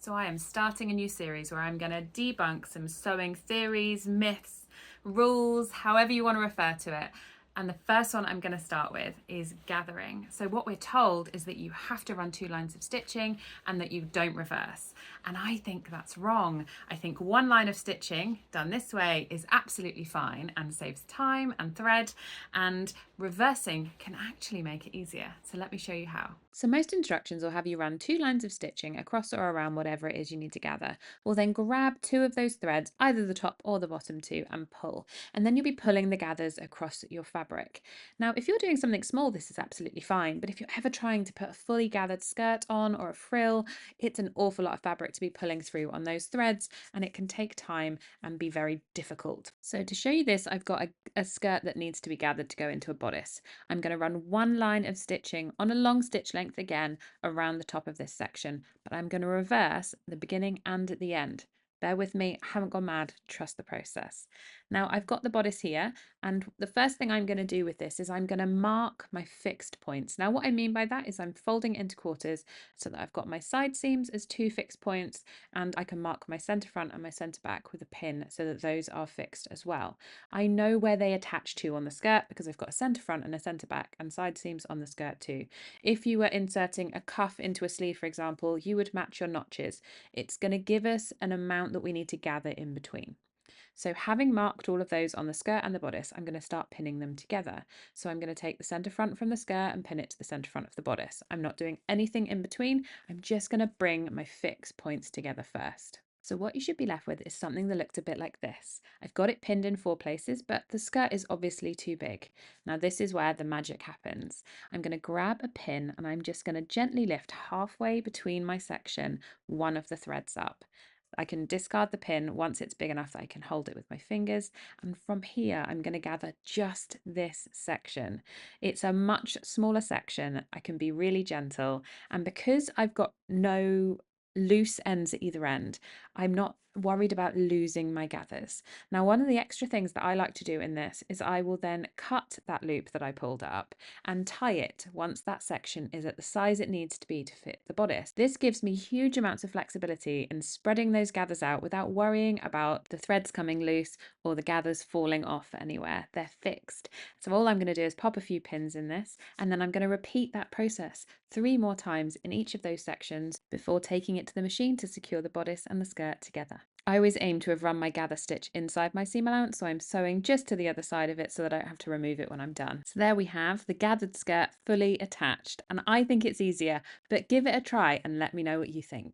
So I am starting a new series where I'm going to debunk some sewing theories, myths, rules, however you want to refer to it. And the first one I'm going to start with is gathering. So what we're told is that you have to run 2 lines of stitching and that you don't reverse. And I think that's wrong. I think 1 line of stitching done this way is absolutely fine and saves time and thread, and reversing can actually make it easier. So let me show you how. So most instructions will have you run 2 lines of stitching across or around whatever it is you need to gather. We'll then grab 2 of those threads, either the top or the bottom 2, and pull. And then you'll be pulling the gathers across your fabric. Now, if you're doing something small, this is absolutely fine. But if you're ever trying to put a fully gathered skirt on or a frill, it's an awful lot of fabric to be pulling through on those threads, and it can take time and be very difficult. So to show you this, I've got a skirt that needs to be gathered to go into a bodice. I'm going to run 1 line of stitching on a long stitch length again around the top of this section, but I'm going to reverse the beginning and at the end. Bear with me, I haven't gone mad, trust the process. Now I've got the bodice here, and the first thing I'm going to do with this is I'm going to mark my fixed points. Now what I mean by that is I'm folding into quarters so that I've got my side seams as 2 fixed points, and I can mark my centre front and my centre back with a pin so that those are fixed as well. I know where they attach to on the skirt because I've got a centre front and a centre back and side seams on the skirt too. If you were inserting a cuff into a sleeve, for example, you would match your notches. It's going to give us an amount that we need to gather in between. So having marked all of those on the skirt and the bodice, I'm going to start pinning them together. So I'm going to take the centre front from the skirt and pin it to the centre front of the bodice. I'm not doing anything in between. I'm just going to bring my fixed points together first. So what you should be left with is something that looks a bit like this. I've got it pinned in 4 places, but the skirt is obviously too big. Now this is where the magic happens. I'm going to grab a pin and I'm just going to gently lift halfway between my section one of the threads up. I can discard the pin once it's big enough that I can hold it with my fingers. And from here, I'm going to gather just this section. It's a much smaller section. I can be really gentle. And because I've got no loose ends at either end, I'm not worried about losing my gathers. Now, one of the extra things that I like to do in this is I will then cut that loop that I pulled up and tie it once that section is at the size it needs to be to fit the bodice. This gives me huge amounts of flexibility in spreading those gathers out without worrying about the threads coming loose or the gathers falling off anywhere. They're fixed. So all I'm going to do is pop a few pins in this, and then I'm going to repeat that process 3 more times in each of those sections before taking it to the machine to secure the bodice and the skirt together. I always aim to have run my gather stitch inside my seam allowance, so I'm sewing just to the other side of it so that I don't have to remove it when I'm done. So there we have the gathered skirt fully attached, and I think it's easier, but give it a try and let me know what you think.